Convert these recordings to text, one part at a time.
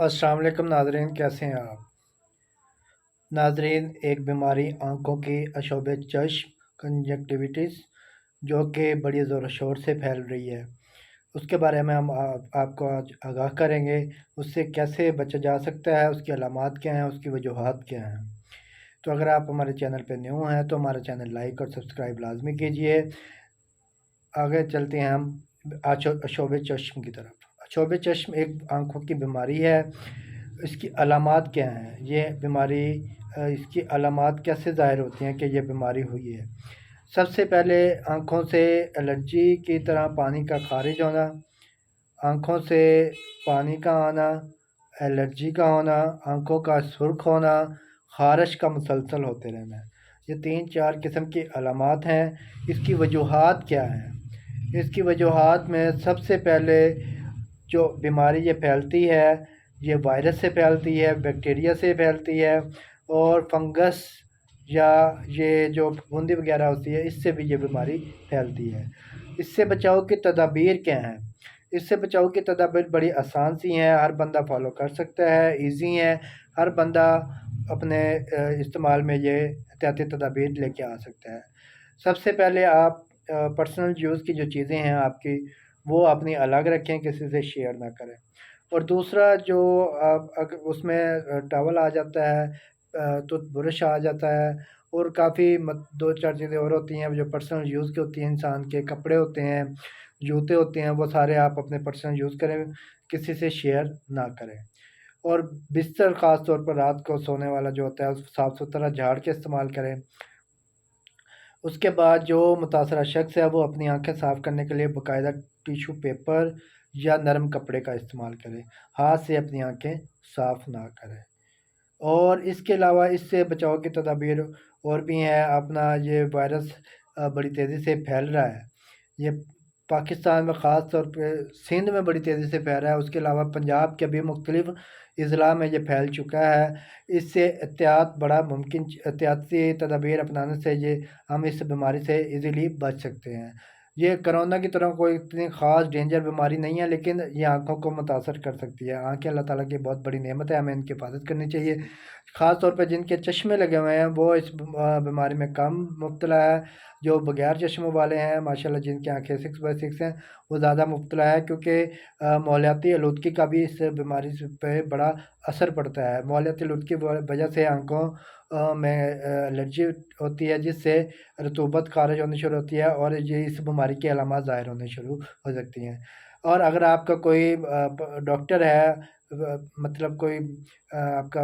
अस्सलाम वालेकुम नाज़रीन, कैसे हैं आप नाज़रीन। एक बीमारी आँखों की अशोब चश्म कंजक्टिविटिस जो कि बड़ी ज़ोर शोर से फैल रही है, उसके बारे में हम आपको आज आगाह करेंगे। उससे कैसे बचा जा सकता है, उसकी अलामात क्या हैं, उसकी वजूहात क्या हैं। तो अगर आप हमारे चैनल पर न्यू हैं तो हमारा चैनल लाइक और सब्सक्राइब लाजमी कीजिए। आगे चलते हैं हम अशोब चश्म की तरफ। अशोब चश्म एक आँखों की बीमारी है। इसकी अलामात क्या हैं, ये बीमारी इसकी अलामात कैसे ज़ाहिर होती हैं कि ये बीमारी हुई है। सबसे पहले आँखों से एलर्जी की तरह पानी का खारिज होना, आँखों से पानी का आना, एलर्जी का होना, आँखों का सुर्ख होना, ख़ारिश का मुसलसल होते रहना। ये 3-4 किस्म की अलामात हैं। इसकी वजूहात क्या हैं? इसकी वजूहात में सबसे पहले जो बीमारी ये फैलती है, ये वायरस से फैलती है, बैक्टीरिया से फैलती है और फंगस या ये जो फफूंदी वगैरह होती है, इससे भी ये बीमारी फैलती है। इससे बचाव की तदाबीर क्या हैं? इससे बचाव की तदाबीर बड़ी आसान सी हैं, हर बंदा फॉलो कर सकता है, ईज़ी हैं। हर बंदा अपने इस्तेमाल में ये एहतियाती तदाबीर लेके आ सकता है। सबसे पहले आप पर्सनल यूज़ की जो चीज़ें हैं आपकी, वो अपनी अलग रखें, किसी से शेयर ना करें। और दूसरा जो उसमें टॉवल आ जाता है, टूथब्रश आ जाता है और काफ़ी 2-4 चीज़ें और होती हैं जो पर्सनल यूज़ की होती हैं। इंसान के कपड़े होते हैं, जूते होते हैं, वो सारे आप अपने पर्सनल यूज़ करें, किसी से शेयर ना करें। और बिस्तर ख़ास तौर पर रात को सोने वाला जो होता है, साफ़-सुथरा झाड़ के इस्तेमाल करें। उसके बाद जो मुतासरा शख्स है वो अपनी आँखें साफ़ करने के लिए बाकायदा टिश्यू पेपर या नरम कपड़े का इस्तेमाल करें, हाथ से अपनी आँखें साफ़ ना करें। और इसके अलावा इससे बचाव की तदाबीर और भी हैं। अपना ये वायरस बड़ी तेज़ी से फैल रहा है, ये पाकिस्तान में ख़ास तौर पे सिंध में बड़ी तेज़ी से फैल रहा है। उसके अलावा पंजाब के भी मुख्तलिफ़ अज़ला में ये फैल चुका है। इससे एहतियाती तदाबीर अपनाने से ये हम इस बीमारी से ईज़िली बच सकते हैं। ये कोरोना की तरह कोई इतनी ख़ास डेंजर बीमारी नहीं है, लेकिन ये आँखों को मुतासर कर सकती है। आँखें अल्लाह ताला की बहुत बड़ी नेमत है, हमें इनकी हिफाज़त करनी चाहिए। ख़ास तौर पे जिनके चश्मे लगे हुए हैं वो इस बीमारी में कम मुब्तला है। जो बगैर चश्मों वाले हैं माशाल्लाह, जिनकी आँखें 6/6 हैं, वो ज़्यादा मुब्तला है, क्योंकि माहौलियाती आलूदगी का भी इस बीमारी पे बड़ा असर पड़ता है। माहौलियाती आलूदगी की वजह से आँखों में एलर्जी होती है, जिससे रतूबत ख़ारिज होनी शुरू होती है और ये इस बीमारी की अलामात ज़ाहिर होनी शुरू हो सकती हैं। और अगर आपका कोई डॉक्टर है, मतलब कोई आपका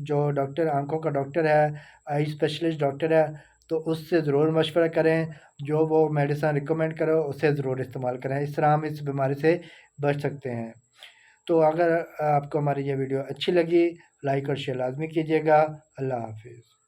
जो डॉक्टर आँखों का डॉक्टर है, आई स्पेशलिस्ट डॉक्टर है, तो उससे ज़रूर मशवरा करें। जो वो मेडिसिन रिकमेंड करे उसे ज़रूर इस्तेमाल करें। इस तरह हम इस बीमारी से बच सकते हैं। तो अगर आपको हमारी ये वीडियो अच्छी लगी, लाइक और शेयर लाज़मी कीजिएगा। अल्लाह हाफ़िज़।